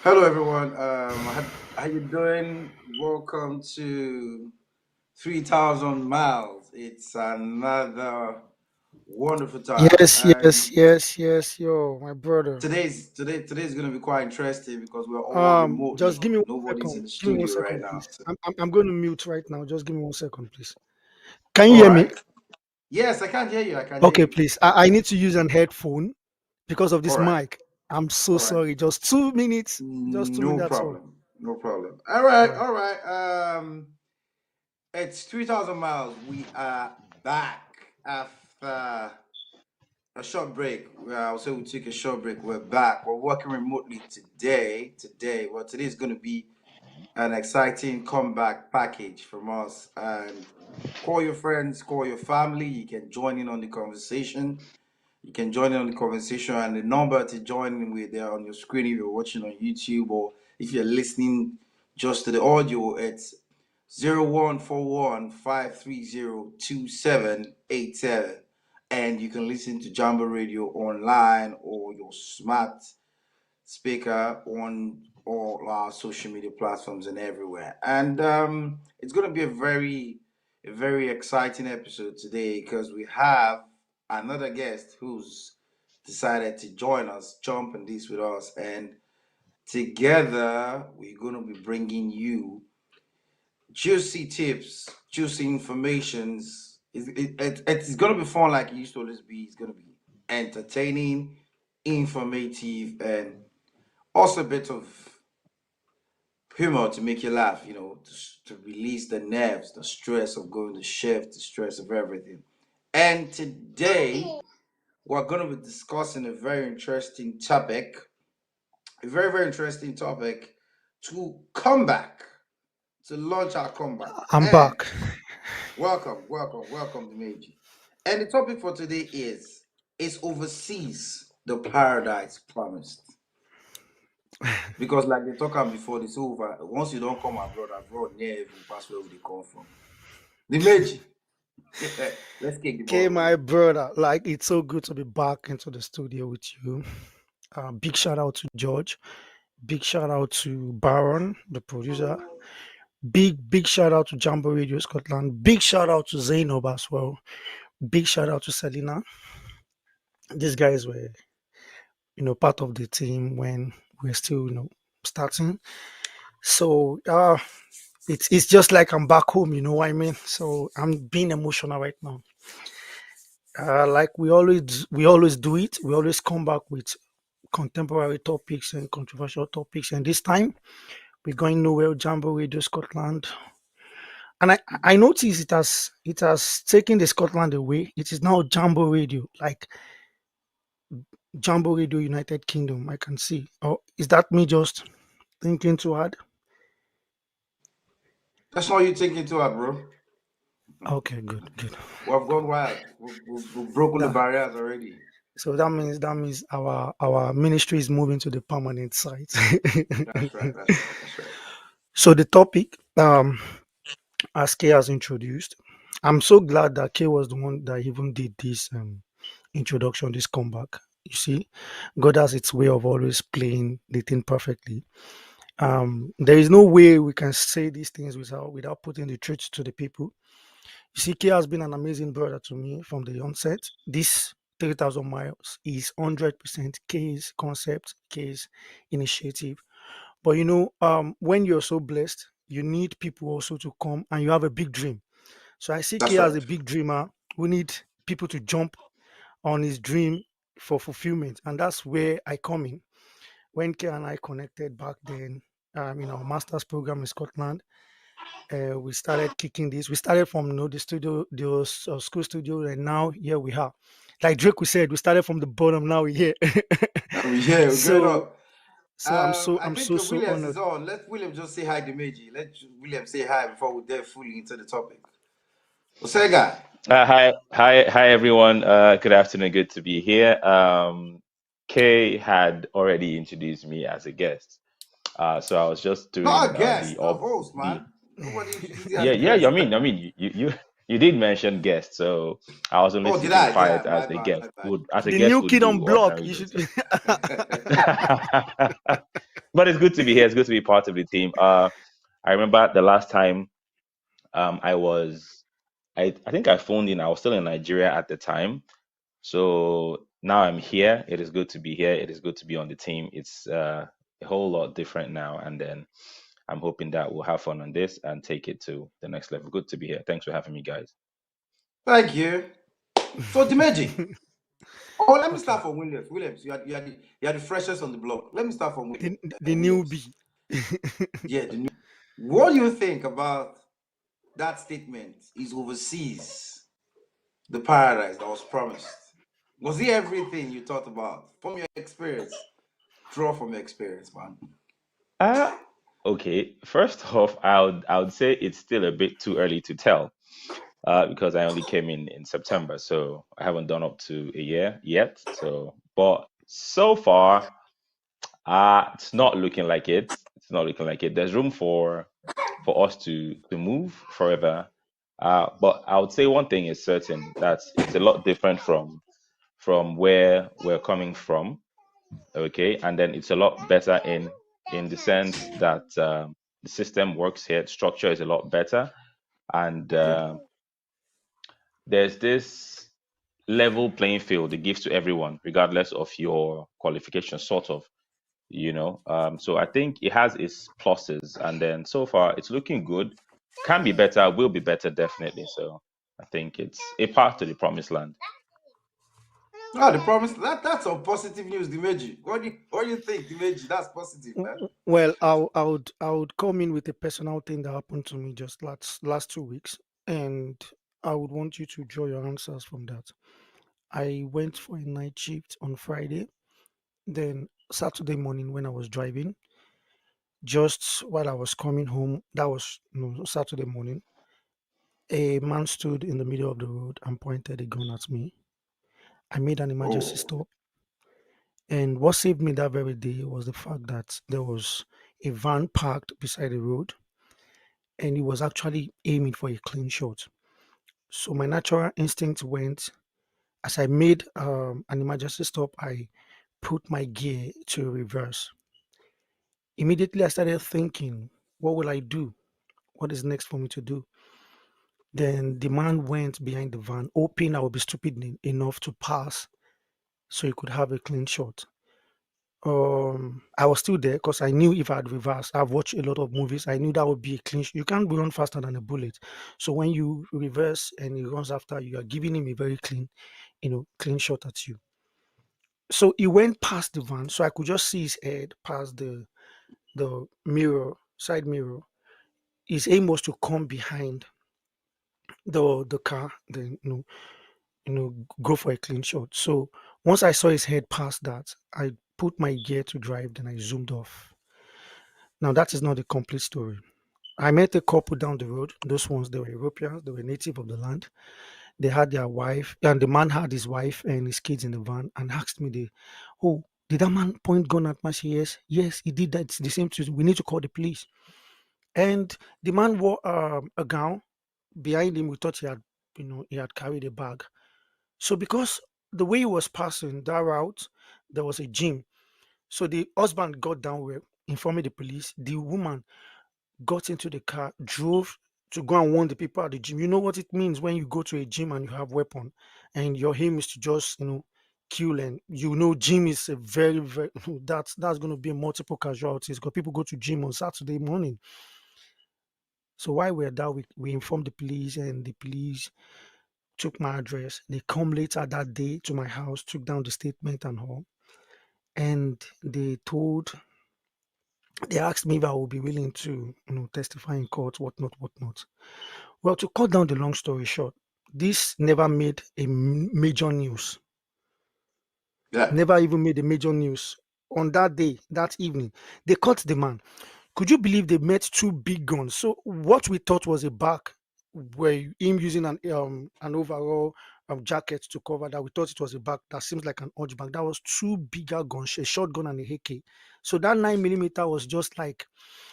Hello, everyone. How you doing? Welcome to 3,000 miles. It's another wonderful time, Yes, yes, and yes, yes, yo, my brother. today's going to be quite interesting because we're all Just remotely. give me one Nobody's in second. the Give me one studio right second, now. please. So, I'm going to mute right now. Just give me one second, please. Can you all hear me? right. Yes, I can hear you. I can hear Okay, you. please. I need to use an headphone because of All this right. mic. I'm so All right. sorry. Just 2 minutes. Just 2 minutes. No That's all. problem. No problem. All All right. right. All right. It's 3,000 miles. We are back after a short break. Well, I'll say we took a short break. We're back. We're working remotely today. Today is going to be an exciting comeback package from us. And call your friends, call your family. You can join in on the conversation. You can join in on the conversation, and the number to join in with there on your screen if you're watching on YouTube or if you're listening just to the audio. It's 0141-530-2787, and you can listen to Jambo Radio online or your smart speaker on all our social media platforms and everywhere. And it's going to be a very exciting episode today because we have another guest who's decided to join us, jump in this with us, and together we're going to be bringing you juicy tips, juicy informations. It's going to be fun like it used to always be. It's going to be entertaining, informative, and also a bit of humor to make you laugh, to release the nerves, the stress of going to shift, the stress of everything. And today, we're going to be discussing a very interesting topic, to come back, to launch our comeback. I'm And back. welcome, Dimeji. And the topic for today is overseas the paradise promised. Because like they talk about before, this over. Once you don't come abroad near even pass where they come from. The Meji. Let's kick the ball Okay, rolling. my brother. Like, it's so good to be back into the studio with you. Big shout out to George. Big shout out to Baron, the producer. Big shout out to Jambo Radio Scotland. Big shout out to Zainab as well. Big shout out to Selena. These guys were, part of the team when we're still, starting. So it's just like I'm back home, you know what I mean? So I'm being emotional right now. Like we always do it. We always come back with contemporary topics and controversial topics. And this time we're going nowhere, Jambo Radio Scotland. And I notice it has taken the Scotland away. It is now Jambo Radio, like Jambo Radio United Kingdom. I can see. Or is that me just thinking too hard? That's all you take into it, bro. Okay, good, good. We've gone wild. We've broken the That, barriers already. so that means our ministry is moving to the permanent site. That's right. That's right. That's right. So the topic, as Kay has introduced, I'm so glad that Kay was the one that even did this introduction, this comeback. You see, God has its way of always playing the thing perfectly. There is no way we can say these things without putting the truth to the people. You see, Kay has been an amazing brother to me from the onset. This 3,000 miles is 100% Kay's concept, Kay's initiative. But when you're so blessed, you need people also to come and you have a big dream. So I see That's Kay as right. a big dreamer who need people to jump on his dream for fulfillment. And that's where I come in. When Kay and I connected back then, in our master's program in Scotland, we started kicking this. We started from the studio, the school studio, and now here we are. Like Drake, we said, we started from the bottom. Now we're here. I mean, yeah, we're going so, up. so I'm so I I'm think so so Williams is honored. on. Let William just say hi to Meji. Let William say hi before we dive fully into the topic. What's that guy? Hi, everyone. Good afternoon. Good to be here. Kay had already introduced me as a guest, so I was just Not doing a guest, the a off host, the man. Nobody introduced you as yeah, a yeah. guest. You did mention guest, so I was only Oh, did sitting I? Did I? quiet My as a bad. guest My as a The guest new would kid do on block. You ordinarily. should. So but it's good to be here. It's good to be part of the team. I remember the last time I was, I think I phoned in. I was still in Nigeria at the time, so now I'm here. It is good to be here. It is good to be on the team. It's a whole lot different now, and then I'm hoping that we'll have fun on this and take it to the next level. Good to be here. Thanks for having me, guys. Thank you. So Dimeji. Oh, let me Okay. start from Williams. Williams, you are the freshest on the block. Let me start from The Williams. newbie. Yeah, the new. What do you think about that statement? Is overseas the paradise that was promised? Was it everything you thought about from your experience? Draw from your experience, man. Uh okay. First off, I would say it's still a bit too early to tell. Because I only came in September, so I haven't done up to a year yet. So, but so far, it's not looking like it. It's not looking like it. There's room for us to move forever. But I would say one thing is certain, that it's a lot different from where we're coming from. Okay, and then it's a lot better in the sense that the system works here. The structure is a lot better, and Yeah. there's this level playing field it gives to everyone, regardless of your qualification, sort of, So I think it has its pluses, and then so far it's looking good. Can be better, will be better, definitely. So I think it's a path to the promised land. Ah, the promise that's some positive news, Dimeji. What do you think, Dimeji? That's positive, man. Well, I would come in with a personal thing that happened to me just last 2 weeks, and I would want you to draw your answers from that. I went for a night shift on Friday. Then Saturday morning when I was driving, just while I was coming home, that was Saturday morning, a man stood in the middle of the road and pointed a gun at me. I made an emergency Oh, stop. And what saved me that very day was the fact that there was a van parked beside the road and he was actually aiming for a clean shot. So my natural instinct went, as I made an emergency stop, I put my gear to reverse. Immediately, I started thinking, what will I do? What is next for me to do? Then the man went behind the van, hoping I would be stupid enough to pass so he could have a clean shot. I was still there because I knew if I had reversed, I've watched a lot of movies. I knew that would be a clean. You can't run faster than a bullet. So when you reverse and he runs after you, are giving him a very clean, clean shot at you. So he went past the van, so I could just see his head past the mirror, side mirror. His aim was to come behind the car, then go for a clean shot. So once I saw his head past that, I put my gear to drive, then I zoomed off. Now that is not the complete story. I met a couple down the road. Those ones, they were Europeans, they were native of the land. They had their wife, and the man had his wife and his kids in the van and asked me, oh, did that man point gun at my yes? Yes, he did that. It's the same situation. We need to call the police. And the man wore a gown. Behind him, we thought he had carried a bag. So because the way he was passing that route, there was a gym. So the husband got down, with informing the police. The woman got into the car, drove to go and warn the people at the gym. You know what it means when you go to a gym and you have weapon, and your aim is to just kill. And gym is a very very that's going to be multiple casualties because people go to gym on Saturday morning. So while we're there, we informed the police, and the police took my address. They come later that day to my house, took down the statement and all, and they asked me if I would be willing to, testify in court, whatnot, whatnot. Well, to cut down the long story short, this never made a major news. yeah. Never even made a major news. On that day, that evening, they caught the man. Could you believe they met two big guns? So what we thought was a back, were him using an overall jacket to cover that. We thought it was a back that seems like an odd back. That was two bigger guns, a shotgun and a AK. So that 9 millimeter was just like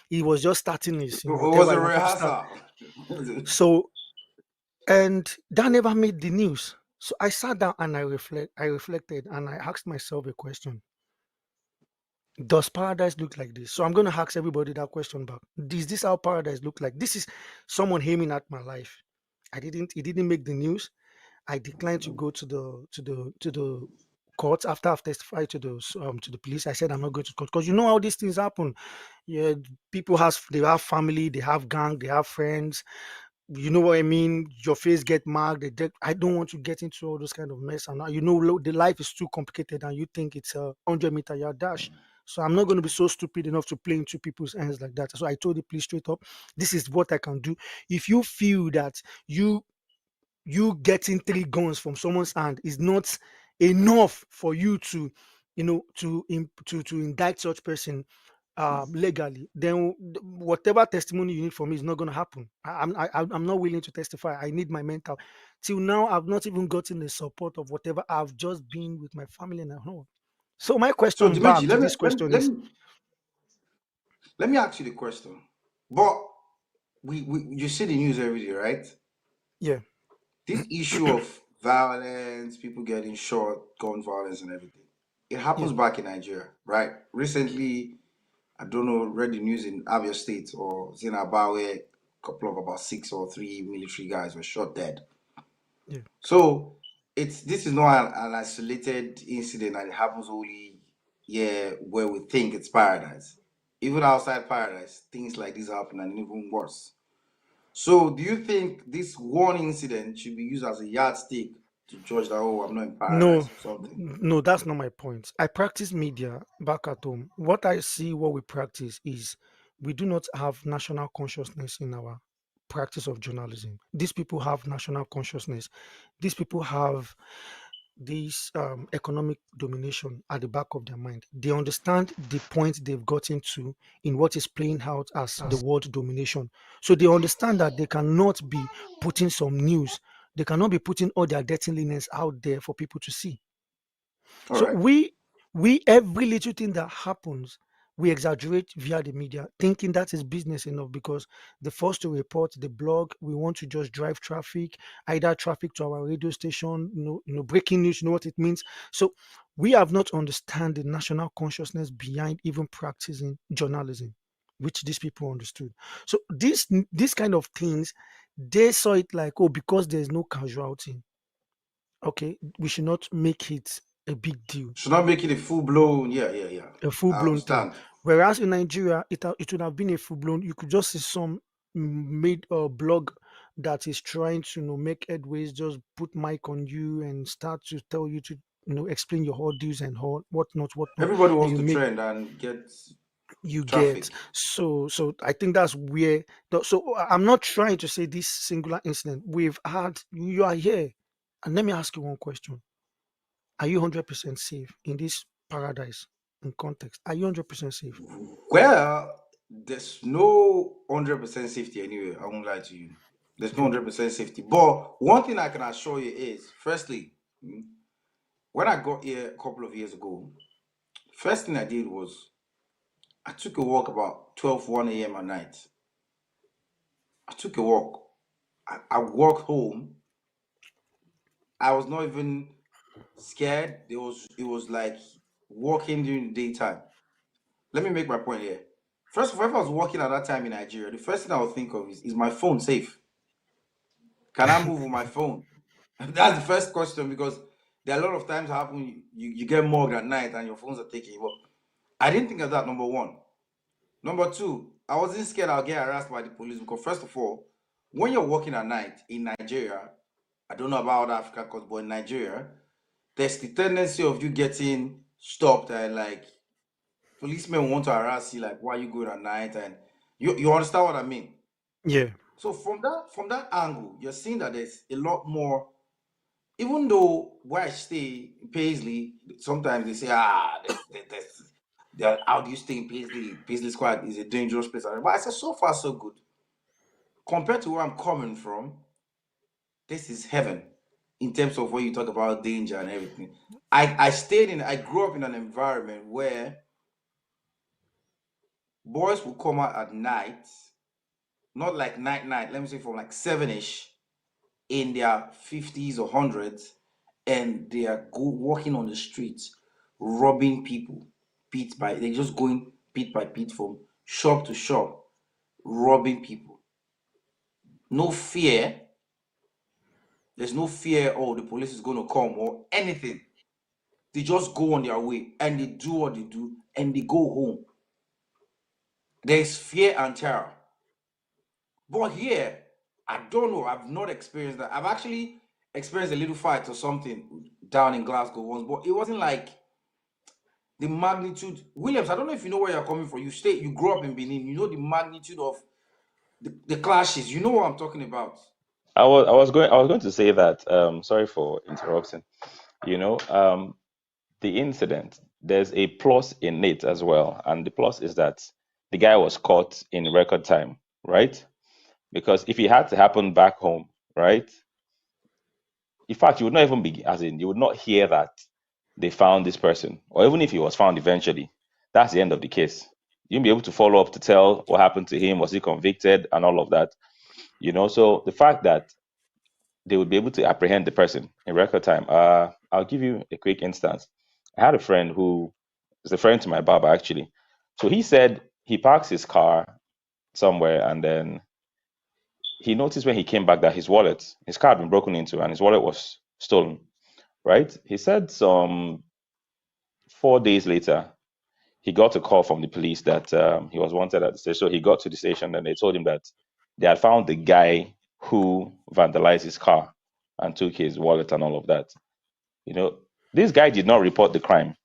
he was just starting his, It was whatever a he wanted to start. rehearsal. So and that never made the news. So I sat down and I reflected and I asked myself a question. Does paradise look like this? So I'm going to ask everybody that question back. Is this how paradise look like? This is someone aiming at my life. It didn't make the news. I declined to go to the court after I've testified to the police. I said I'm not going to court because you know how these things happen. Yeah, people they have family, they have gang, they have friends. You know what I mean? Your face get marked. I don't want to get into all those kind of mess. And now you know the life is too complicated, and you think it's a 100-meter yard dash. So I'm not going to be so stupid enough to play into people's hands like that. So I told the police straight up, this is what I can do. If you feel that you you getting three guns from someone's hand is not enough for you to, to indict such person legally, then whatever testimony you need from me is not going to happen. I'm not willing to testify. I need my mental. Till now, I've not even gotten the support of whatever. I've just been with my family and at home. So my So question Dimeji, back to this question is, let me ask you the question. But we you see the news every day, right? yeah, This issue of violence, people getting shot, gun violence and everything, it yeah, happens back in Nigeria, right? Recently, I don't know, read the news in Abia State or Zinaba where a couple of about six or three military guys were shot dead. yeah. So this is not an isolated incident and it happens only yeah where we think it's paradise. Even outside paradise, things like this happen and even worse. So do you think this one incident should be used as a yardstick to judge that oh I'm not in No, paradise or something? no, that's not my point. I practice media back at home. What I see, what we practice is we do not have national consciousness in our practice of journalism. These people have national consciousness. These people have this economic domination at the back of their mind. They understand the point they've gotten to in what is playing out as the world domination. So they understand that they cannot be putting some news, they cannot be putting all their dirty linens out there for people to see. All So right. we every little thing that happens, we exaggerate via the media, thinking that is business enough because the first to report the blog, we want to just drive traffic, either traffic to our radio station, breaking news, you know what it means. So we have not understand the national consciousness behind even practicing journalism, which these people understood. So this kind of things, they saw it like, oh, because there's no casualty, okay, we should not make it a big deal, Should not make it a full blown yeah. a full I blown thing. understand. Whereas in Nigeria, it would have been a full blown. You could just see some made a blog that is trying to make headways, just put mic on you and start to tell you to explain your ordeals and all whatnot, Everybody and wants you to make trend and get you get. traffic. So I think that's where. So I'm not trying to say this singular incident. We've had you are here, and let me ask you one question. Are you 100% safe in this paradise in context? Are you 100% safe? Well, there's no 100% safety anyway. I won't lie to you. There's no Thank you. 100% safety. But one thing I can assure you is, firstly, when I got here a couple of years ago, first thing I did was I took a walk about 1 a.m. at night. I took a walk. I walked home. I was not even scared. It was like walking during the daytime. Let me make my point here. First of all, if I was walking at that time in Nigeria, the first thing I would think of is my phone safe? Can I move with my phone? That's the first question because there are a lot of times happen you get mugged at night and your phones are taken. Well, I didn't think of that, number one. Number two, I wasn't scared I'll get harassed by the police because first of all, when you're walking at night in Nigeria, I don't know about other Africa countries, but in Nigeria, there's the tendency of you getting stopped and like policemen want to harass you, like why you going at night, and you understand what I mean. Yeah. So from that angle, you're seeing that there's a lot more. Even though where I stay in Paisley, sometimes they say, how do you stay in Paisley? Paisley Squad is a dangerous place. But I said, so far, so good. Compared to where I'm coming from, this is heaven in terms of when you talk about danger and everything. I grew up in an environment where boys will come out at night, not like night, let me say from like 7ish in their 50s or hundreds, and they are walking on the streets, robbing people. pit by, they're just going pit by pit from shop to shop, robbing people. No fear. There's no fear, oh, the police is going to come or anything. They just go on their way and they do what they do and they go home. There's fear and terror. But here, I don't know. I've not experienced that. I've actually experienced a little fight or something down in Glasgow once, but it wasn't like the magnitude. Williams, I don't know if you know where you're coming from. You grew up in Benin. You know the magnitude of the clashes. You know what I'm talking about. I was going to say that. Sorry for interrupting. You know, the incident. There's a plus in it as well, and the plus is that the guy was caught in record time, right? Because if it had to happen back home, right? In fact, you would not even be, as in, you would not hear that they found this person, or even if he was found eventually, that's the end of the case. You'll be able to follow up to tell what happened to him, was he convicted, and all of that. So the fact that they would be able to apprehend the person in record time. I'll give you a quick instance. I had a friend who is a friend to my barber actually. So he said he parks his car somewhere and then he noticed when he came back that his car had been broken into and his wallet was stolen. Right? He said some 4 days later, he got a call from the police that he was wanted at the station. So he got to the station and they told him that they had found the guy who vandalized his car and took his wallet and all of that. You know, this guy did not report the crime.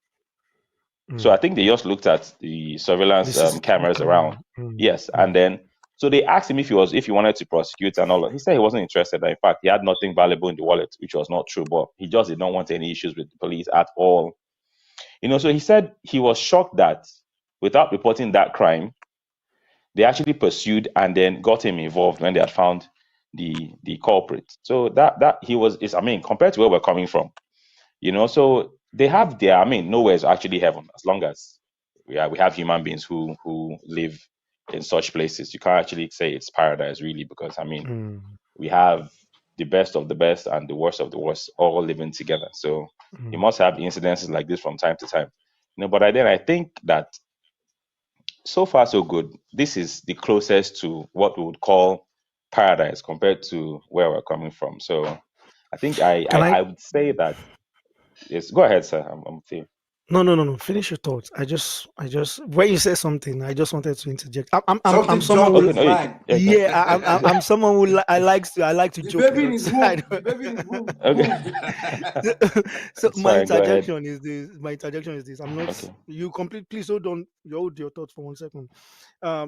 So I Mm. think they just looked at the The surveillance CCTV cameras around. camera. Yes, and then so they asked him if he wanted to prosecute and all. He said he wasn't interested. In fact, he had nothing valuable in the wallet, which was not true. But he just did not want any issues with the police at all. So he said he was shocked that without reporting that crime, they actually pursued and then got him involved when they had found the culprit. So that he was is I mean, compared to where we're coming from, so they have their, I mean, nowhere is actually heaven as long as we have human beings who live in such places. You can't actually say it's paradise really, because I mean, Mm. we have the best of the best and the worst of the worst all living together. So you Mm. must have incidences like this from time to time. But I think that so far so good. This is the closest to what we would call paradise compared to where we're coming from. So I think I Can I, I? I would say that yes. Go ahead, sir. I'm with you. No, no, no, no. Finish your thoughts. When you said something, I just wanted to interject. I'm Something someone jumped in who, Okay, his no, mind. okay. yeah, I'm someone who I like to The joke a baby in lot. his room. The baby in his room Okay, moved. So, so it's my fine. Go ahead. interjection is this. My interjection is this. I'm not. Okay. You complete. Please hold on. You hold your thoughts for 1 second.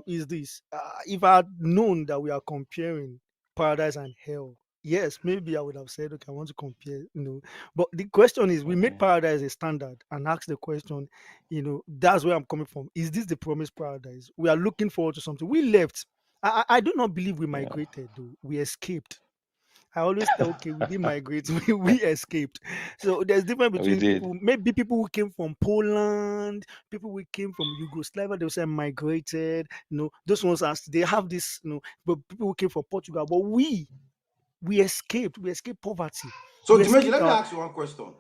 Is this? If I had known that we are comparing paradise and hell, yes, maybe I would have said, okay, I want to compare. But the question is, we made Okay. paradise a standard and asked the question. That's where I'm coming from. Is this the promised paradise? We are looking forward to something. We left. I do not believe we Yeah. migrated, though. We escaped. I always tell, okay, we didn't migrate, we escaped. So there's difference We between did. people, maybe people who came from Poland, people who came from Yugoslavia, they'll say migrated, those ones they have this, but people who came from Portugal, but we escaped poverty. So, We Dimeji, escaped let me our ask you one question.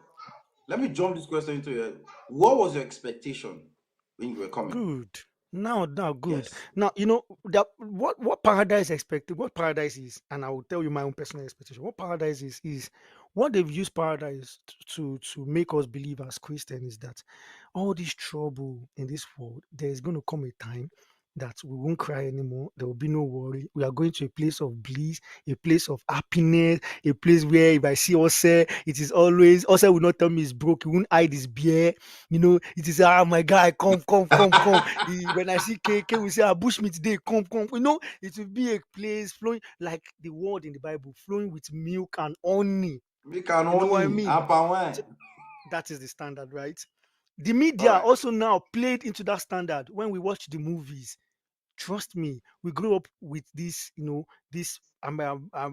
Let me jump this question into your head. What was your expectation when you were coming? good. Now, good. Yes. Now, that what paradise expected, what paradise is, and I will tell you my own personal expectation. What paradise is what they've used paradise to make us believe as Christians is that all this trouble in this world, there's going to come a time that we won't cry anymore. There will be no worry. We are going to a place of bliss, a place of happiness, a place where if I see Ose, it is always Ose will not tell me he's broke. He won't hide his beer. It is my guy, come. When I see K will say, bush me today, come. It will be a place flowing like the word in the Bible, flowing with milk and honey. Make an You know what I honey, mean? apawine. So that is the standard, right? The All media right. also now played into that standard when we watch the movies. Trust me, we grew up with this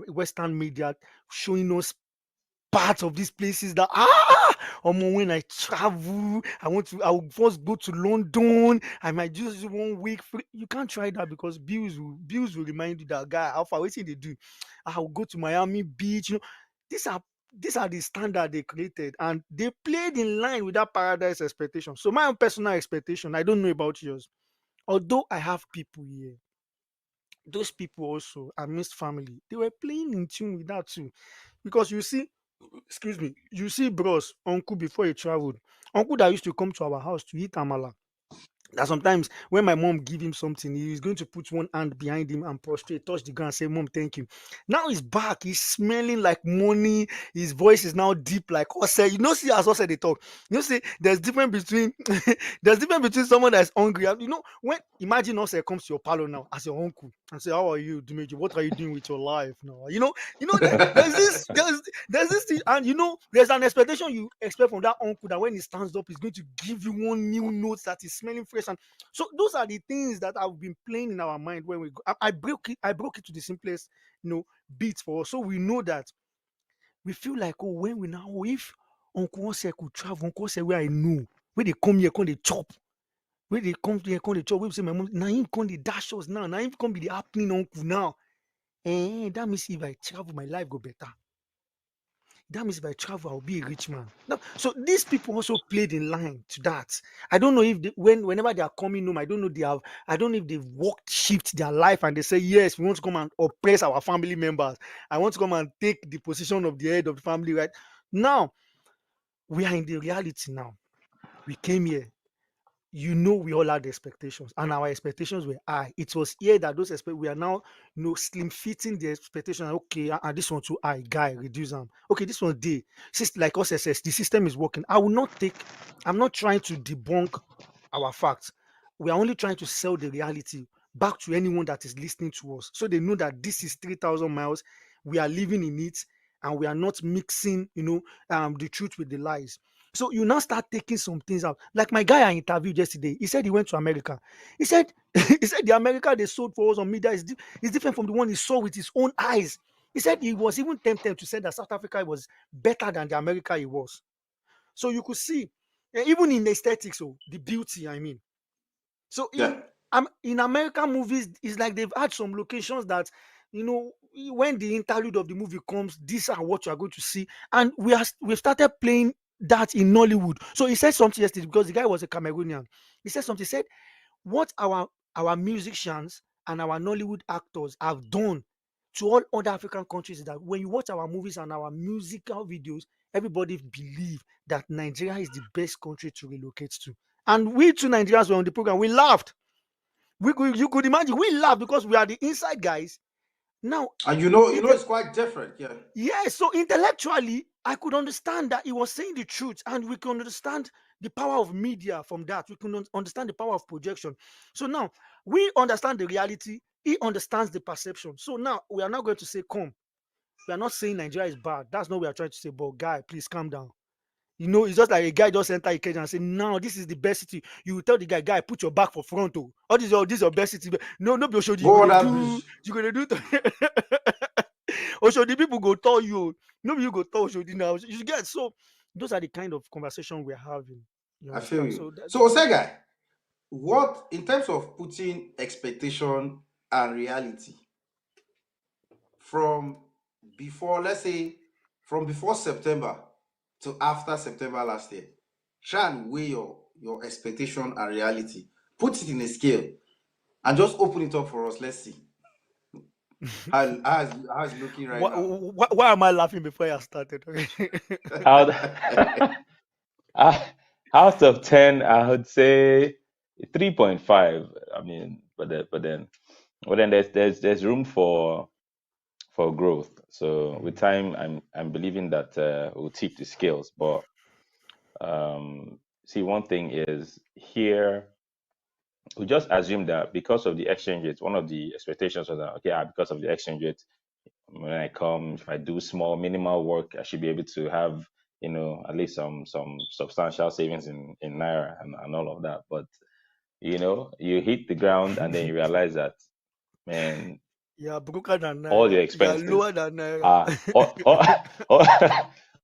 Western media showing us parts of these places that when I travel, I will first go to London. I might just do 1 week free. You can't try that because bills will remind you that guy how far waiting they do. I'll go to Miami Beach. These are these are the standard they created, and they played in line with that paradise expectation. So my own personal expectation, I don't know about yours. Although I have people here, those people also amidst family, they were playing in tune with that too. Because you see, excuse me, you see bros, uncle before he traveled, uncle that used to come to our house to eat amala, that sometimes when my mom give him something, he is going to put one hand behind him and prostrate, touch the ground, say, "Mom, thank you." Now he's back. He's smelling like money. His voice is now deep like Ose. You know, see as Ose they talk. You know, see, there's difference between there's difference between someone that's hungry. And, you know, when imagine Ose comes to your parlor now as your uncle and say, "How are you, Dimeji? What are you doing with your life now?" There's this thing, and you know, there's an expectation you expect from that uncle that when he stands up, he's going to give you one new note that is smelling fresh. And so those are the things that have been playing in our mind when we go. I broke it to the simplest, beats for us. So we know that we feel like, oh, when we now, if Uncle Ose could travel, Uncle Ose where I know, where they come here, come they chop. Where they come here, come they chop. We say, my mom, now him come the dash us now. Now him come be the happening uncle now. That means if I travel, my life go better. That means if I travel, I'll be a rich man. No, so these people also played in line to that. I don't know if whenever they are coming home, I don't know I don't know if they've worked shift their life and they say, yes, we want to come and oppress our family members. I want to come and take the position of the head of the family, right? Now we are in the reality now. We came here, we all had expectations, and our expectations were high. It was here that we are now, slim fitting the expectation. Okay, and this one too high, guy, reduce them. Okay, this one day, like us, SS, the system is working. I'm not trying to debunk our facts. We are only trying to sell the reality back to anyone that is listening to us, so they know that this is 3,000 miles. We are living in it, and we are not mixing, the truth with the lies. So you now start taking some things out. Like my guy I interviewed yesterday, he said he went to America. He said he said the America they sold for us on media is different from the one he saw with his own eyes. He said he was even tempted to say that South Africa was better than the America he was. So you could see, even in aesthetics, the beauty, I mean. So Yeah. in American movies, it's like they've had some locations that, when the interlude of the movie comes, these are what you are going to see, and we've started playing that in Nollywood. So he said something yesterday because the guy was a Cameroonian. He said something. He said what our musicians and our Nollywood actors have done to all other African countries is that when you watch our movies and our musical videos, everybody believe that Nigeria is the best country to relocate to. And we two Nigerians were on the program. We laughed. You could imagine we laughed because we are the inside guys. Now, And inte- it's quite different. Yeah. yeah, so intellectually, I could understand that he was saying the truth, and we can understand the power of media from that. We can understand the power of projection. So now we understand the reality. He understands the perception. So now we are not going to say, come. We are not saying Nigeria is bad. That's not what we are trying to say. But guy, please calm down. It's just like a guy just enter a cage and say, "Now this is the best city." You will tell the guy, "Put your back for front, oh. All this is your best city." No, no, be Oshodi. Go on that bridge. You gonna do. Oshodi people go tell you. No, be you go tell Oshodi now. You get so. Those are the kind of conversation we're having. You I feel understand? you. So So, Osega, what in terms of putting expectation and reality from before, let's say, from before September to after September last year, try and weigh your expectation and reality. Put it in a scale and just open it up for us. Let's see how it's looking right now. why am I laughing before I started? Out uh, out of 10, I would say 3.5. I mean, but then there's room for growth. So with time, I'm believing that we'll tip the scales. But see, one thing is here, we just assume that because of the exchange rate, one of the expectations was that okay, because of the exchange rate, when I come, if I do small minimal work, I should be able to have at least some substantial savings in naira and all of that. But you hit the ground and then you realize that, man, Yeah, broker than all your Naira. You are expenses lower than Naira. are all,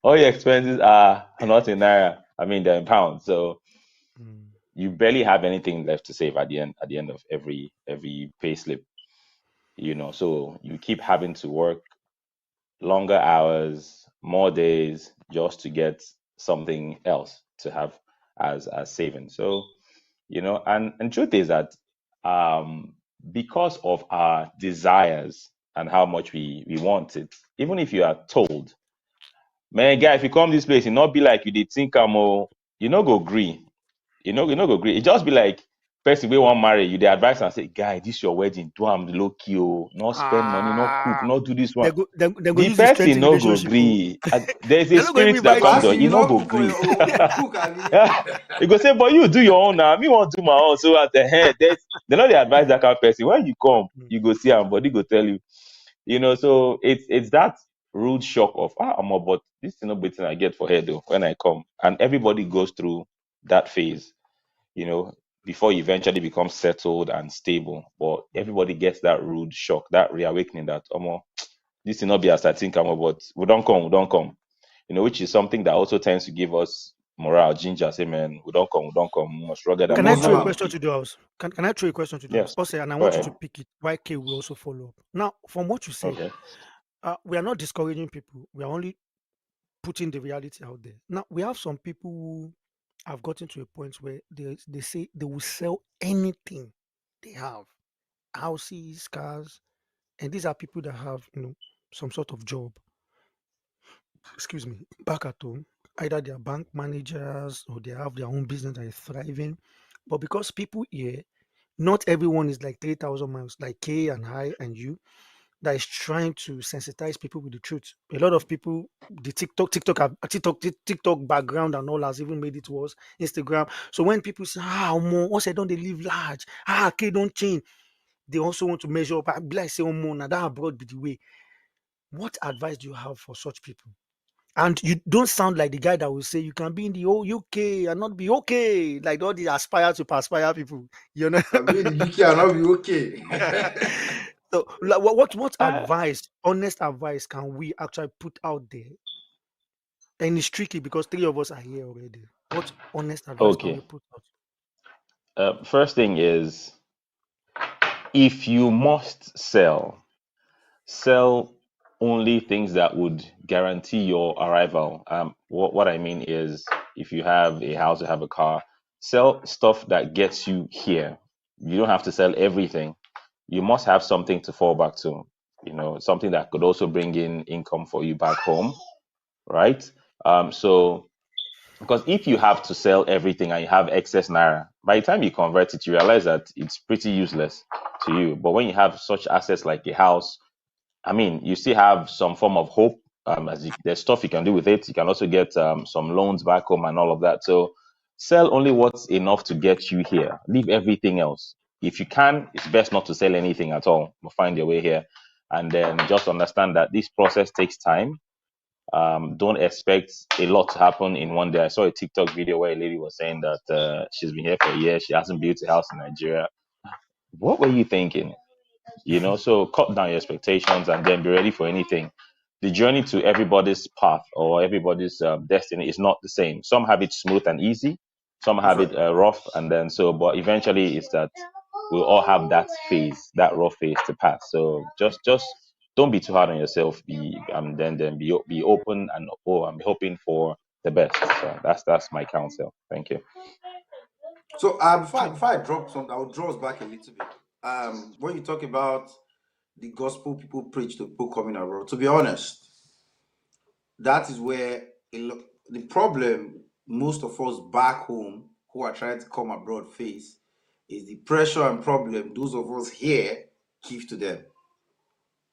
all your expenses are not in naira. I mean, they're in pounds. So Mm. you barely have anything left to save at the end of every pay slip. So you keep having to work longer hours, more days just to get something else to have as savings. So, and truth is that um because of our desires and how much we want it, even if you are told, man, guy, if you come this place, it not be like you did think you no go green. You know go green. It just be like person we want marry, you the advice and say, guy, this your wedding, do am low key, not spend money, not cook, Ah, not do this they one. go they go The use the person strengthen no go relationship. Oh. agree. There's a They're not going to spirit that invite But comes you. on, actually, he you no not go cook for agree. your own. Cook, I mean. You go say, but you do your own now. Me want do my own. So at the head, they know the advice that kind of person. When you come, Mm. you go see and body go tell you. So it's that rude shock of but this is not better I get for head though when I come. And everybody goes through that phase, you know, before you eventually become settled and stable. But everybody gets that rude shock, that reawakening that this will not be as I think but we don't come. Which is something that also tends to give us morale, ginger, say, man, we don't come, we must rugged We and Can I must throw a determined to come. question keep. to the house? Can I throw a question to the house? Yes, Also, and I go want you to ahead. pick it. YK will also follow up. Now, from what you said, Okay. we are not discouraging people. We are only putting the reality out there. Now, we have some people who have gotten to a point where they say they will sell anything they have, houses, cars, and these are people that have some sort of job. Excuse me, back at home. Either they are bank managers or they have their own business that is thriving. But because people here, not everyone is like 3,000 miles, like K and I and you, that is trying to sensitize people with the truth. A lot of people, the TikTok background and all has even made it worse. Instagram. So when people say, more, once I don't they live large, K don't change, they also want to measure up. I be like say, more, now that abroad be the way. What advice do you have for such people? And you don't sound like the guy that will say you can be in the whole UK and not be okay, like all the aspire to perspire people, you know. I mean, the UK will not be okay. So, like, what Uh, advice, honest advice, can we actually put out there? And it's tricky because three of us are here already. What honest advice can we okay. put out? First thing is, if you must sell only things that would guarantee your arrival. What I mean is, if you have a house, you have a car, sell stuff that gets you here. You don't have to sell everything. You must have something to fall back to. Something that could also bring in income for you back home, right? So because if you have to sell everything and you have excess naira, by the time you convert it, you realize that it's pretty useless to you. But when you have such assets like a house, I mean, you still have some form of hope. There's stuff you can do with it. You can also get some loans back home and all of that. So sell only what's enough to get you here. Leave everything else. If you can, it's best not to sell anything at all. But find your way here, and then just understand that this process takes time. Don't expect a lot to happen in one day. I saw a TikTok video where a lady was saying that she's been here for a year. She hasn't built a house in Nigeria. What were you thinking? So cut down your expectations and then be ready for anything. The journey to everybody's path or everybody's destiny is not the same. Some have it smooth and easy, some have it Different. rough, and then but eventually it's that we'll all have that phase, that rough phase to pass. So just don't be too hard on yourself. Be then be open and I'm hoping for the best. So that's my counsel. Thank you. So before, Okay. before I drop something, I'll draw us back a little bit. When you talk about the gospel people preach to people coming abroad, to be honest, that is where the problem most of us back home who are trying to come abroad face is the pressure and problem those of us here give to them.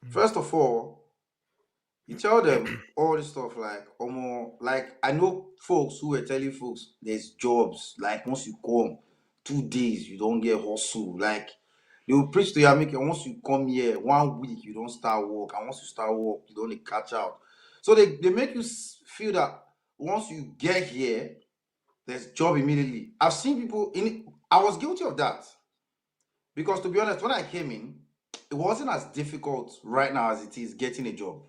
Mm, First of all, you tell them all this stuff like like I know folks who were telling folks there's jobs like once you come 2 days you don't get hustle like they will preach to you and make it once you come here 1 week you don't start work and once you start work you don't catch out. So they make you feel that once you get here there's job immediately. I've seen people in I was guilty of that because to be honest when I came in it wasn't as difficult right now as it is getting a job.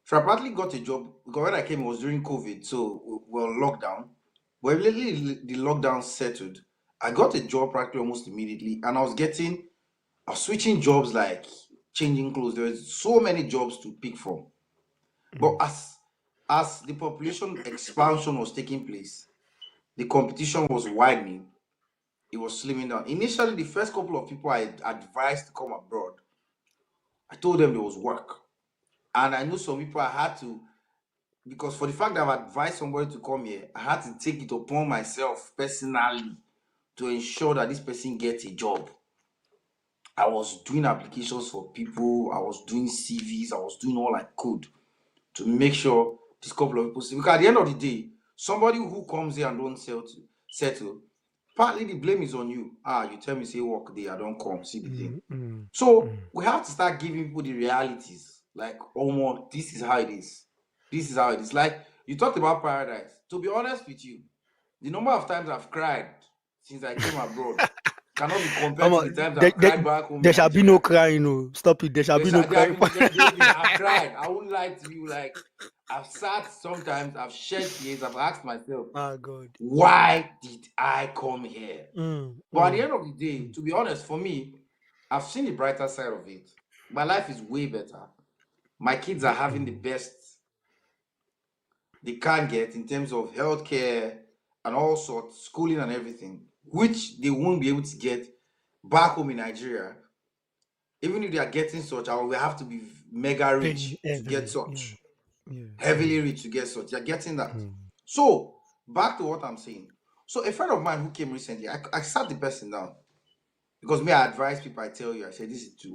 So I partly got a job because when I came, it was during COVID, so we were on lockdown. But immediately the lockdown settled, I got a job practically almost immediately, and I was switching jobs like changing clothes. There was so many jobs to pick from. But mm, as as the population expansion was taking place, the competition was widening, it was slimming down. Initially, the first couple of people I advised to come abroad, I told them there was work. And I know some people I had to, because for the fact that I've advised somebody to come here, I had to take it upon myself personally to ensure that this person gets a job. I was doing applications for people, I was doing CVs, I was doing all I could to make sure this couple of people see. Because at the end of the day, somebody who comes here and don't settle, partly the blame is on you. You tell me say work day, I don't come, see the thing. So we have to start giving people the realities. Like, oh more, this is how it is. This is how it is. Like you talked about paradise. To be honest with you, the number of times I've cried since I came abroad cannot be compared to the times There, I've there, cried back home in there shall be no Nigeria. crying. No, stop it. There shall be no crying. I've cried. I won't lie to you. Like I've sat sometimes, I've shed tears, I've asked myself, Ah, God. why did I come here? But at the Mm. end of the day, to be honest, for me, I've seen the brighter side of it. My life is way better. My kids are having the best they can get in terms of healthcare and all sorts, schooling and everything, which they won't be able to get back home in Nigeria. Even if they are getting such, I will have to be mega Paying rich to get heavily. Yeah. such. Yeah. Heavily rich to get such. You're getting that. So, back to what I'm saying. So, a friend of mine who came recently, I sat the person down because me, I advise people, I tell you, I said, this is true.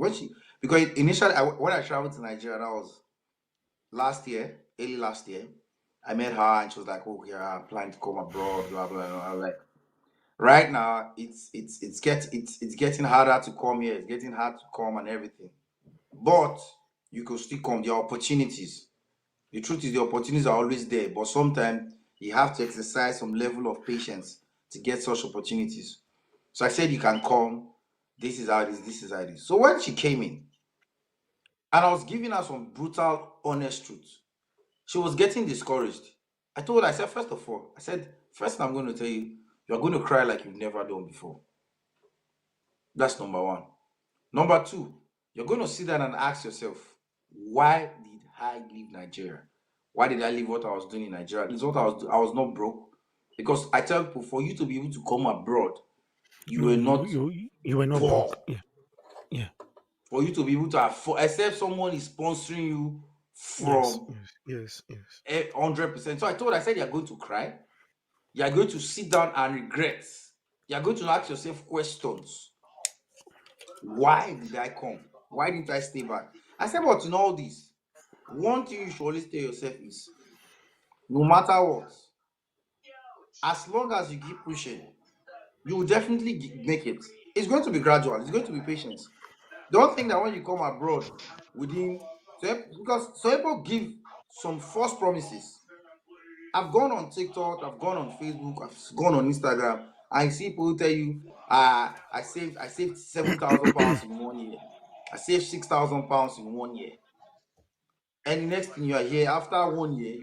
Because initially, when I traveled to Nigeria, that was last year, early last year, I met her and she was like, oh, yeah, I'm planning to come abroad, blah, blah, blah. I was like, right now, it's getting harder to come here. It's getting hard to come and everything. But you could still come. There are opportunities. The truth is, the opportunities are always there, but sometimes you have to exercise some level of patience to get such opportunities. So I said, you can come. This is how it is. This is how it is. So when she came in, and I was giving her some brutal, honest truth, she was getting discouraged. I told her, I said, first of all, I said, first thing I'm going to tell you, you're going to cry like you've never done before. That's number one. Number two, you're going to sit down and ask yourself, why did I leave Nigeria? Why did I leave what I was doing in Nigeria? It's what I was doing. I was not broke. Because I tell people, for you to be able to come abroad, you were not You were not broke. poor. Yeah. Yeah. For you to be able to afford, except someone is sponsoring you Yes. from Yes. Yes. 100%. So I said, you're going to cry. You're going to sit down and regret. You're going to ask yourself questions. Why did I come? Why didn't I stay back? I said, but in all this, one thing you should always tell yourself is no matter what, as long as you keep pushing, you will definitely make it. It's going to be gradual, it's going to be patience. Don't think that when you come abroad within, because some people give some false promises. I've gone on TikTok, I've gone on Facebook, I've gone on Instagram. I see people tell you, I saved £7,000 in 1 year. I saved £6,000 in 1 year. And next thing you are here after 1 year, you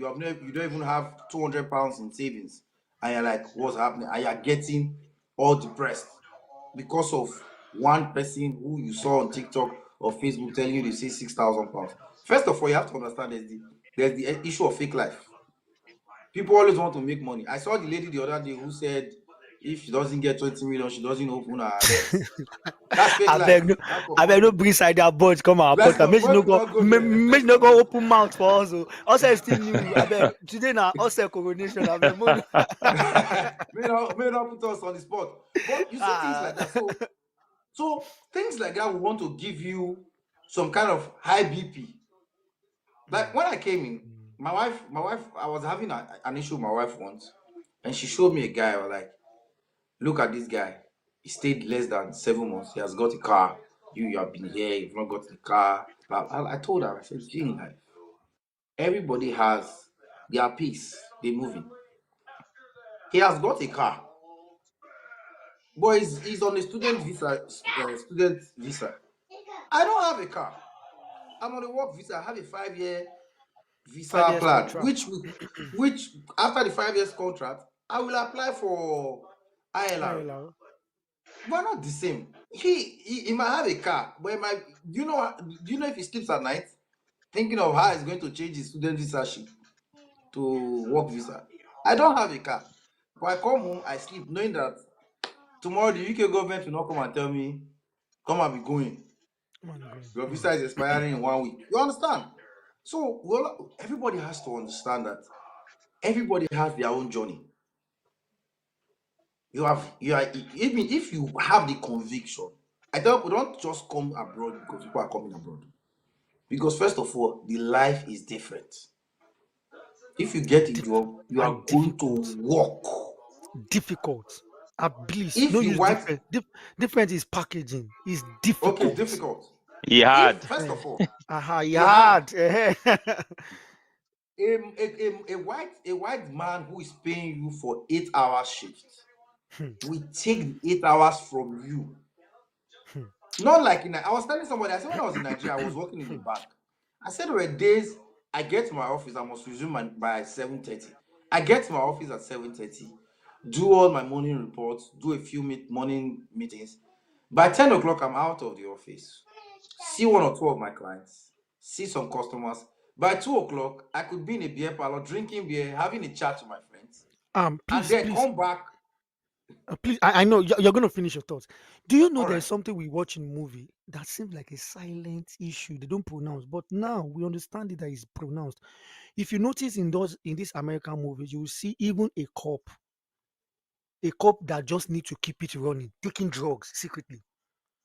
don't even have £200 in savings, and you're like, what's happening? And you're getting all depressed because of one person who you saw on TikTok or Facebook telling you they say £6,000. First of all, you have to understand there's the issue of fake life. People always want to make money. I saw the lady the other day who said if she doesn't get 20 million, she doesn't open her address. That's fake I beg life. no, I beg no bring side that bunch come our Let's podcast. not, Make you no let's go, not go there. make Let's you no not go go open mouth for us. Also, still new. I beg today now. Also coronation. I beg money. there. May not put us on the spot. But you see things Ah. like that. So things like that we want to give you some kind of high BP. Like when I came in, my wife, I was having an issue with my wife once, and she showed me a guy. I was like, look at this guy. He stayed less than 7 months. He has got a car. You have been here. You've not got a car. But I told her, I said, Gee, like, everybody has their peace. They moving. He has got a car, but he's on a student visa. Student visa. I don't have a car. I'm on a work visa. I have a 5 year 5 visa years plan, contract. which after the 5 years contract, I will apply for ILR. ILR. We're not the same. He might have a car, but do you know if he sleeps at night thinking of how he's going to change his student visa sheet? to work visa. I don't have a car. But I come home, I sleep, knowing that tomorrow the UK government will not come and tell me, come and be going. Come on, going. Your visa is expiring in 1 week. You understand? So well, everybody has to understand that everybody has their own journey. You are even if you have the conviction. I tell people don't just come abroad because people are coming abroad. Because first of all, the life is different. If you get a Diff- job, you are and going to difficult. work. Difficult. Please, no If you use want, different. Different is packaging. Is okay, difficult. difficult. He If had. first Eh. of all, Aha, you you had had. Eh. a white man who is paying you for 8 hour shift Hmm, will take the 8 hours from you. hmm, Not like I was telling somebody, I said when I was in Nigeria, I was working in the hmm. bank. I said there were days I get to my office, I must resume by 7:30. I get to my office at 7:30, do all my morning reports, do a few morning meetings. By 10 o'clock, I'm out of the office. See one or two of my clients, see some customers. By 2 o'clock, I could be in a beer parlor, drinking beer, having a chat with my friends, and Please, then please, come back. please. I know you're going to finish your thoughts. Do you know All there's right. something we watch in movie that seems like a silent issue? They don't pronounce, but now we understand it that is pronounced. If you notice in these American movies, you will see even a cop that just need to keep it running, taking drugs secretly.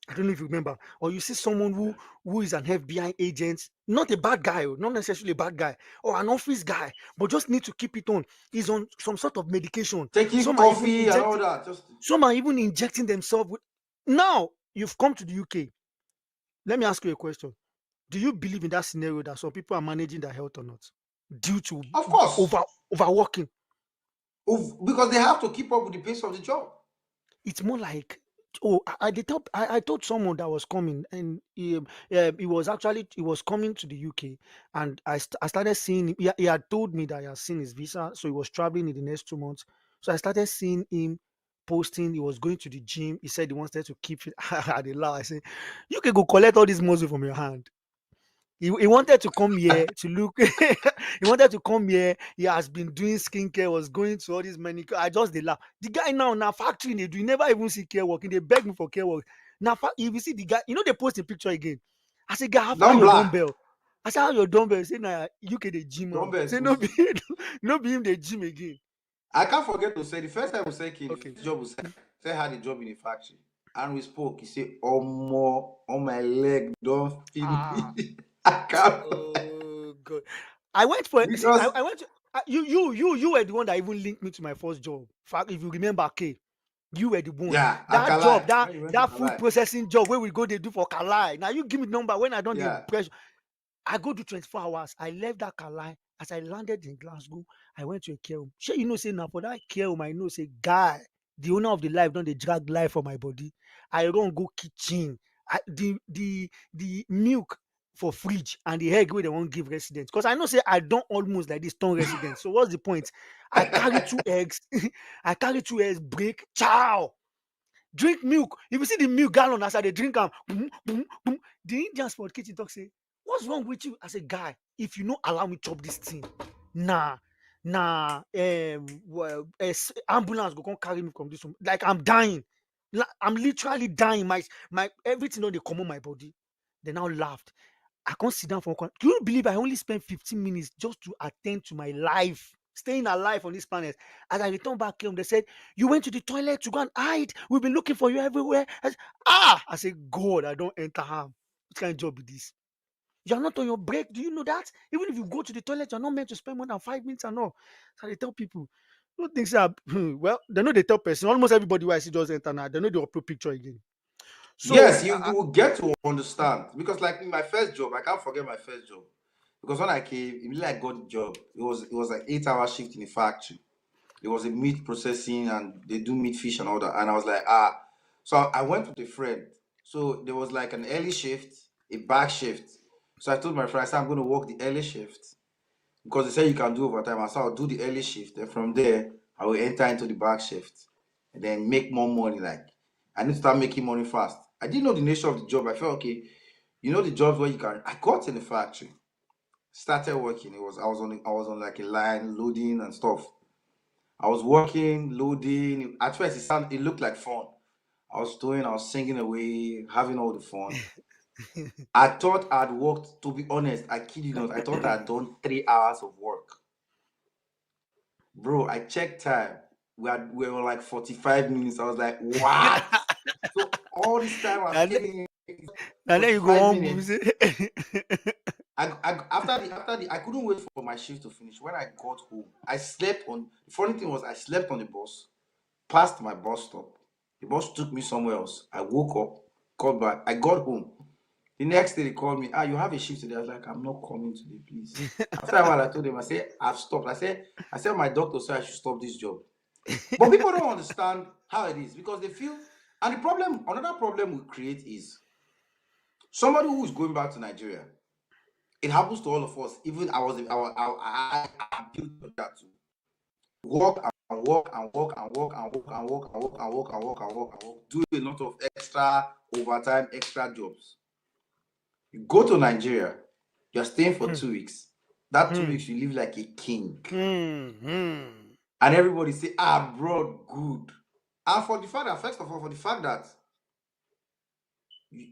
I don't know if you remember, or you see someone who is an FBI agent, not a bad guy, not necessarily a bad guy, or an office guy, but just need to keep it on. He's on some sort of medication. Taking Some are even coffee and all that. Just injecting themselves with. Now you've come to the UK. Let me ask you a question. Do you believe in that scenario that some people are managing their health or not due to of course. overworking? Because they have to keep up with the pace of the job. It's more like, oh, I told someone that was coming, and he was coming to the UK, and I started seeing him. He had told me that he had seen his visa, so he was traveling in the next 2 months. So I started seeing him posting. He was going to the gym. He said he wanted to keep fit. I had a laugh. I said, "You can go collect all this muscle from your hand." He wanted to come here to look. He wanted to come here. He has been doing skincare, was going to all these manicure. I just they laugh. The guy now factory they do. You never even see care working. They beg me for care work. Now if you see the guy, they post a picture again. I say, guy, how far Don't your black. dumbbell? I say, how your dumbbell? He say, nah, UK the gym am. Dumbbell Say is no be easy. no be him the gym again. I can't forget to say the first time we said came, the Okay. first job we said had a job in a factory. And we spoke. He said, oh more on my leg, don't feel Ah. me. I can't Oh God. I went for see. because I went to you were the one that even linked me to my first job. Fact, if you remember, K. You were the one. yeah, That job, Akalai. When you went to that food Kalai. processing job where we go, they do for Kalai. Now you give me the number when I don't the Yeah. pressure. I go to 24 hours. I left that Kalai. As I landed in Glasgow, I went to a care home. Sure, say now for that care home, I know say guy, the owner of the life don't they drag life for my body. I don't go kitchen. The milk for fridge and the egg where they won't give residents. Because I know say I don't almost like this turn residents. So what's the point? I carry two eggs. I carry two eggs, break, chow. Drink milk. If you see the milk gallon as I dey drink am, boom, boom, boom. The Indian sport kitchen talk say, what's wrong with you? I say, guy, if you no allow me chop this thing, nah, well, ambulance go come carry me from this room. Like I'm dying. I'm literally dying. My everything on dey comot my body. They now laughed. I can't sit down for one corner. Do you believe I only spent 15 minutes just to attend to my life, staying alive on this planet? As I returned back home, they said, you went to the toilet to go and hide. We've been looking for you everywhere. I said, God, I don't enter harm. What kind of job is this? You're not on your break. Do you know that? Even if you go to the toilet, you're not meant to spend more than 5 minutes and all. So they tell people, don't think that, well, they know they tell person. Almost everybody who I see just enter now, they know they upload picture again. So, Yes, you will get to understand. Because like in my first job, I can't forget my first job. Because when I came, immediately I got the job. It was like 8 hour shift in the factory. It was a meat processing and they do meat, fish, and all that. And I was like, ah. So I went with a friend. So there was like an early shift, a back shift. So I told my friend, I said, I'm going to work the early shift because they said you can do overtime. I said, I'll do the early shift. And from there, I will enter into the back shift and then make more money. Like, I need to start making money fast. I didn't know the nature of the job. I felt, okay, the jobs where you can. I got in the factory. Started working. I was on like a line loading and stuff. I was working, loading. At first, it looked like fun. I was singing away, having all the fun. I thought I'd worked. To be honest, I kid you not. I thought I'd done 3 hours of work, bro. I checked time. We were like 45 minutes. I was like, what? So all this time I'm and, staying here, and then you go 45 minutes. home. After the I couldn't wait for my shift to finish. When I got home, I slept on. The funny thing was, I slept on the bus, passed my bus stop. The bus took me somewhere else. I woke up, called back. I got home. The next day they called me. You have a shift today. I was like, I'm not coming today, please. After a while, I told them, I said, I've stopped. I said, my doctor said I should stop this job. But people don't understand how it is because they feel. And another problem we create is somebody who is going back to Nigeria. It happens to all of us. Even I built on that too. Work and work and work and work and work and work and work and work and work and work and work. Do a lot of extra overtime, extra jobs. You go to Nigeria, you're staying for 2 weeks. That 2 weeks you live like a king. And everybody say, abroad, good. And for the fact that, first of all, for the fact that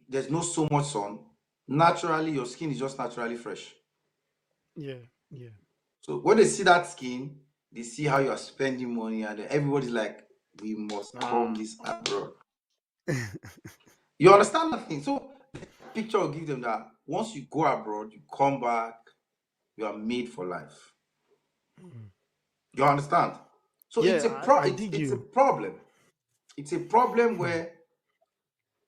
there's no so much sun, naturally your skin is just naturally fresh. Yeah, yeah. So when they see that skin, they see how you are spending money, and then everybody's like, we must come this abroad. You understand that thing? So the picture will give them that once you go abroad, you come back, you are made for life. You understand? So Yeah, I dig it's a you. problem. It's a problem where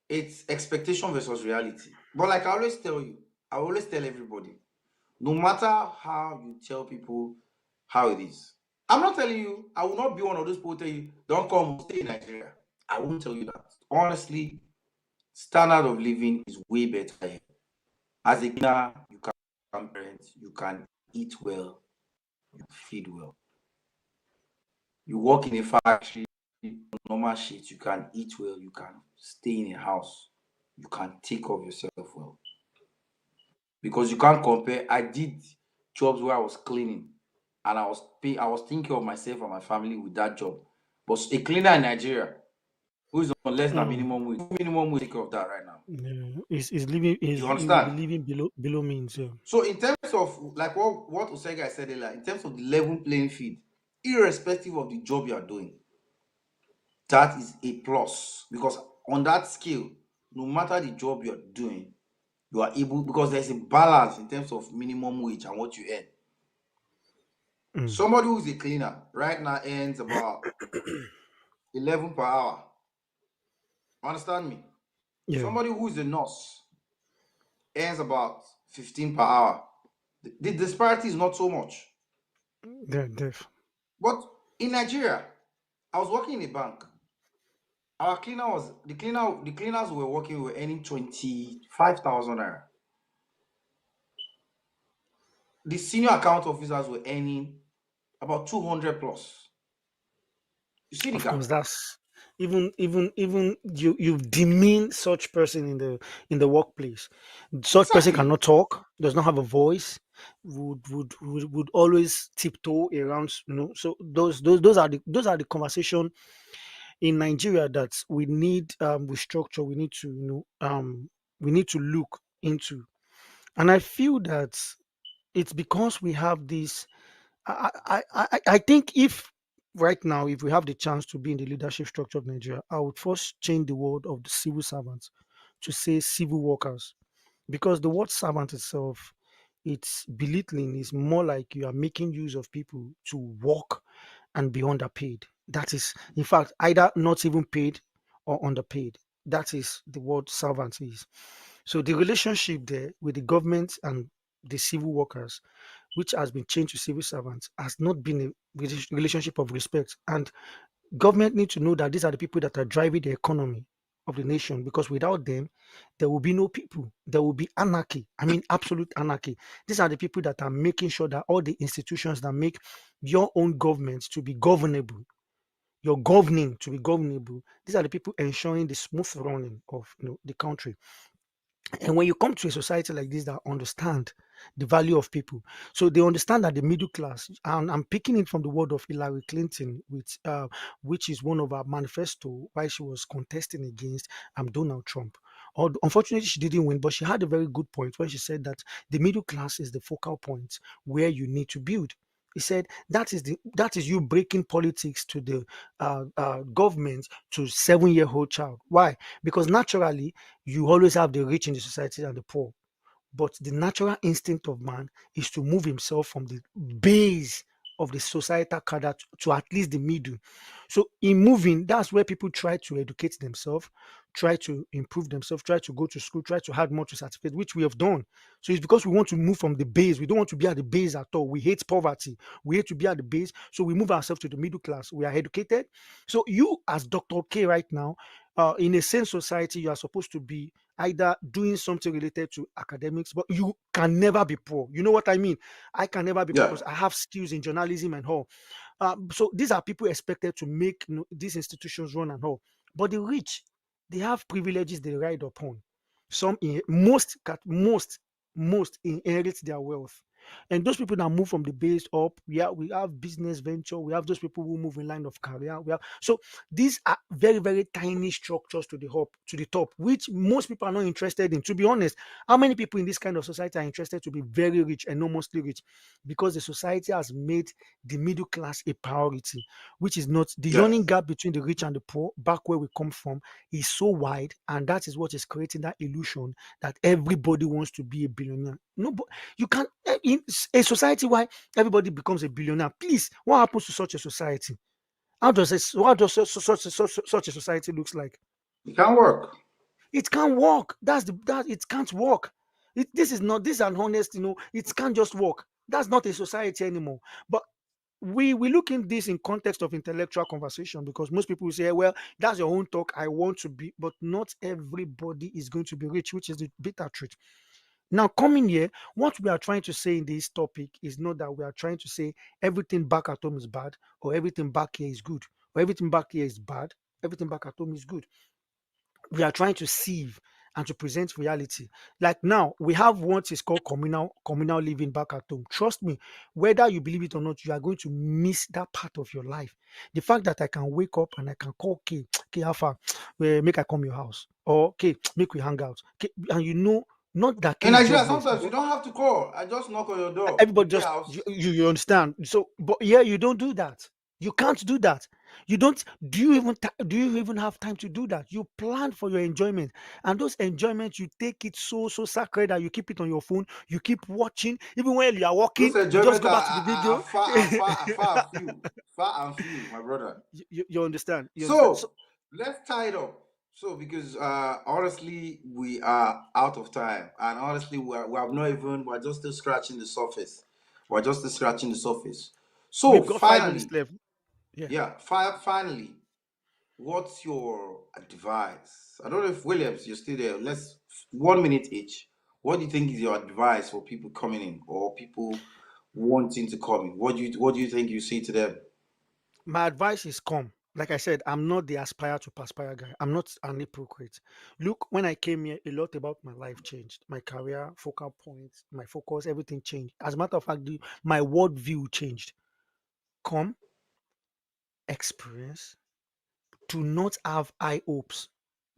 it's expectation versus reality. But like I always tell everybody, no matter how you tell people how it is, I'm not telling you, I will not be one of those people who tell you, don't come stay in Nigeria. I won't tell you that. Honestly, standard of living is way better here. As a cleaner, you can parent, you can eat well, you feed well. You work in a factory, normal shift, you can eat well, you can stay in a house, you can take of yourself well. Because you can't compare. I did jobs where I was cleaning and I was thinking of myself and my family with that job. But a cleaner in Nigeria who is on less than Mm. minimum wage take care of that right now. Yeah. Is living You is he will be understand? living below means. Yeah. So in terms of like what Osega said earlier, in terms of the level playing field, irrespective of the job you are doing, that is a plus because on that scale, no matter the job you're doing, you are able because there's a balance in terms of minimum wage and what you earn. Mm. Somebody who's a cleaner right now earns about 11 per hour. Understand me? Yeah. Somebody who's a nurse earns about 15 per hour. The disparity is not so much. They're deaf. But in Nigeria, I was working in a bank. Our cleaner was the cleaners we were working were earning 25,000 naira. The senior account officers were earning about 200 plus. You see the Of course, gap? that's even you've demeaned such person in the workplace. Such person Exactly. cannot talk, does not have a voice, would always tiptoe around. So those are the conversation in Nigeria that we need with structure. We need to we need to look into, and I feel that it's because we have this. I think if right now, if we have the chance to be in the leadership structure of Nigeria, I would first change the word of the civil servants to say civil workers, because the word servant itself, it's belittling. Is more like you are making use of people to work and be underpaid. That is, in fact, either not even paid or underpaid. That is the word servant is. So the relationship there with the government and the civil workers, which has been changed to civil servants, has not been a relationship of respect. And government need to know that these are the people that are driving the economy of the nation, because without them, there will be no people. There will be anarchy. I mean, absolute anarchy. These are the people that are making sure that all the institutions that make your own government to be governable, your governing to be governable, these are the people ensuring the smooth running of the country. And when you come to a society like this that understand the value of people. So they understand that the middle class, and I'm picking it from the word of Hillary Clinton, which is one of our manifesto while she was contesting against Donald Trump. Unfortunately, she didn't win, but she had a very good point when she said that the middle class is the focal point where you need to build. He said that is you breaking politics to the government to 7-year-old child. Why? Because naturally you always have the rich in the society and the poor. But the natural instinct of man is to move himself from the base of the societal cadre to at least the middle. So in moving, that's where people try to educate themselves, try to improve themselves, try to go to school, try to add more to certificate, which we have done. So it's because we want to move from the base. We don't want to be at the base at all. We hate poverty. We hate to be at the base. So we move ourselves to the middle class. We are educated. So you, as Dr. K right now, in a sane society, you are supposed to be either doing something related to academics, but you can never be poor. You know what I mean? I can never be poor Yeah. because I have skills in journalism and all. So these are people expected to make these institutions run and all. But the rich, they have privileges they ride upon. Most inherit their wealth. And those people that move from the base up, we have business venture, we have those people who move in line of career. So these are very, very tiny structures to the top, which most people are not interested in. To be honest, how many people in this kind of society are interested to be very rich, enormously rich? Because the society has made the middle class a priority, which is not the Yeah. yawning gap between the rich and the poor, back where we come from, is so wide, and that is what is creating that illusion that everybody wants to be a billionaire. No, but you can't in a society where everybody becomes a billionaire. Please, what happens to such a society? Such a society looks like? It can work. It can't work. That it can't work. This is an honest, it can't just work. That's not a society anymore. But we look in this in context of intellectual conversation, because most people will say, well, that's your own talk. I want to be, but not everybody is going to be rich, which is the bitter truth. Now, coming here, what we are trying to say in this topic is not that we are trying to say everything back at home is bad, or everything back here is good, or everything back here is bad, everything back at home is good. We are trying to sieve and to present reality. Like now, we have what is called communal living back at home. Trust me, whether you believe it or not, you are going to miss that part of your life. The fact that I can wake up and I can call K, K Alpha, make I come your house, or K, make we hang out. K, and not that K In is Nigeria, jobless, sometimes you but don't have to call. I just knock on your door. everybody Okay, just house. you understand. So, but yeah, you don't do that. You can't do that. You don't. Do you even have time to do that? You plan for your enjoyment, and those enjoyments you take it so sacred that you keep it on your phone. You keep watching, even when you are Those walking. You just enjoyment go back to the are video. far and few. Far and few, my brother. You understand? You understand? So So let's tie it up. So because honestly, we are out of time, and honestly, we have not even. We're just still scratching the surface. We're just still scratching the surface. So we've got 5 minutes finally, left. Yeah. yeah, finally, what's your advice? I don't know if Williams, you're still there. Let's 1 minute each. What do you think is your advice for people coming in or people wanting to come in? What do you think you say to them? My advice is come. Like I said, I'm not the aspire to perspire guy. I'm not an hypocrite. Look, when I came here, a lot about my life changed. My career, focal points, my focus, everything changed. As a matter of fact, my worldview changed. Come, experience, do not have high hopes.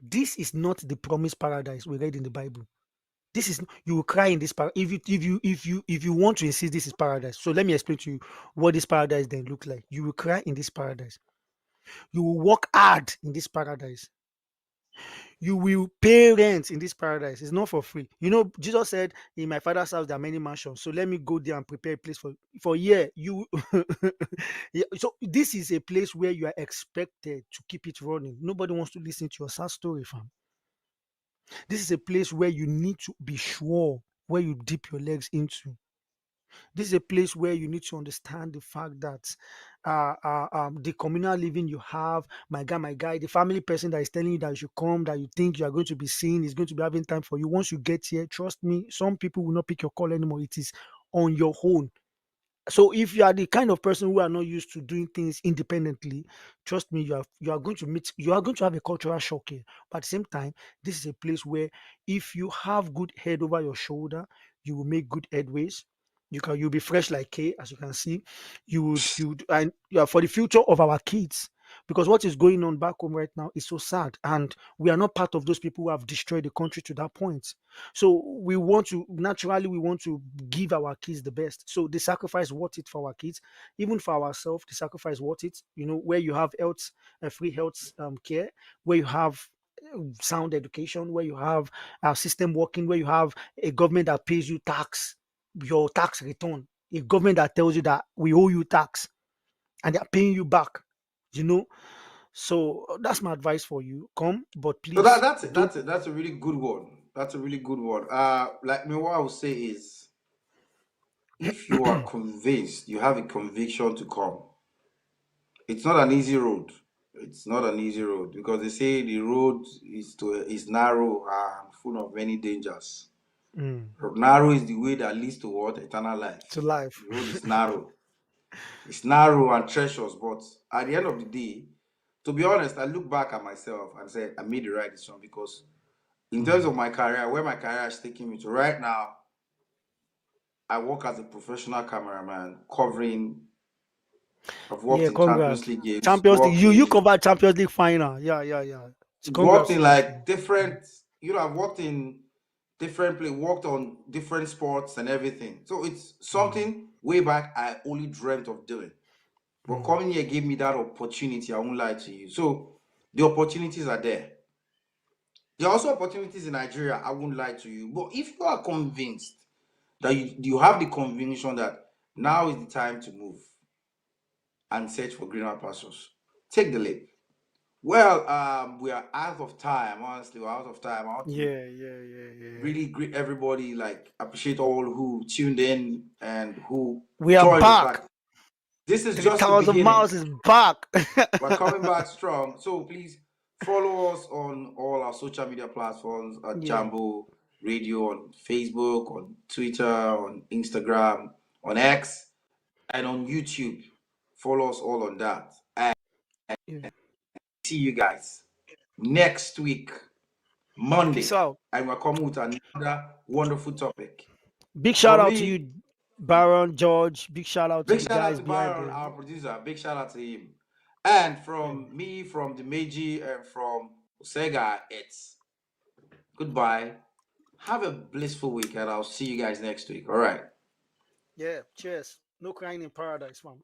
This is not the promised paradise we read in the Bible. This is you will cry in this paradise if you want to insist this is paradise. So let me explain to you what this paradise then look like. You will cry in this paradise. You will work hard in this paradise. You will pay rent in this paradise. It's not for free. Jesus said, "In my father's house there are many mansions. So let me go there and prepare a place for year." You, yeah, so this is a place where you are expected to keep it running. Nobody wants to listen to your sad story, fam. This is a place where you need to be sure where you dip your legs into. This is a place where you need to understand the fact that the communal living you have, my guy, the family person that is telling you that you should come, that you think you are going to be seen, is going to be having time for you. Once you get here, trust me, some people will not pick your call anymore. It is on your own. So if you are the kind of person who are not used to doing things independently, trust me, you are going to have a cultural shock here. But at the same time, this is a place where if you have good head over your shoulder, you will make good headways. You'll be fresh like K, as you can see. And yeah, for the future of our kids, because what is going on back home right now is so sad, and we are not part of those people who have destroyed the country to that point. So we want to give our kids the best. So the sacrifice worth it for our kids, even for ourselves. The sacrifice worth it. Where you have health, free health care, where you have sound education, where you have a system working, where you have a government that pays you your tax return, a government that tells you that we owe you tax and they're paying you back. You know, so that's my advice for you. Come, but So that please that's it. don't. That's it. That's a really good one. That's a really good one. Like me, what I would say is, if you are convinced, you have a conviction to come. It's not an easy road. It's not an easy road because they say the road is narrow and full of many dangers. Mm, Narrow is the way that leads to what? Eternal to life. life. The road is narrow. It's narrow and treacherous, but at the end of the day, to be honest, I look back at myself and say I made the right decision because in terms Mm. of my career, where my career is taking me to right now, I work as a professional cameraman covering. I've worked Yeah, in Champions congrats. League games, Champions League. You cover Champions League final. Yeah, yeah, yeah. worked Congrats in to you, sir. like different, I've worked in different play, worked on different sports and everything. So it's Mm, something way back I only dreamt of doing. But mm. coming here gave me that opportunity. I won't lie to you. So the opportunities are there. There are also opportunities in Nigeria. I won't lie to you. But if you are convinced that you have the conviction that now is the time to move and search for greener pastures, take the leap. Well, we are out of time. Honestly, we're out of time. I want to Yeah, yeah, yeah, yeah. really greet everybody. Like appreciate all who tuned in and who We are joined us. back. Like this is just the 3,000 beginning. miles is back. We're coming back strong. So please follow us on all our social media platforms at Yeah. Jambo Radio on Facebook, on Twitter, on Instagram, on X, and on YouTube. Follow us all on that. And Yeah. see you guys next week, Peace Monday. out. And we're coming with another wonderful topic. Big shout From out to me, you, Baron, George. Big shout out to big the shout out guys to behind Byron, the. our producer. Big shout out to him. And Yeah. from me, from the Meiji, and from Sega, it's goodbye. Have a blissful week, and I'll see you guys next week. All right. Yeah. Cheers. No crying in paradise, man.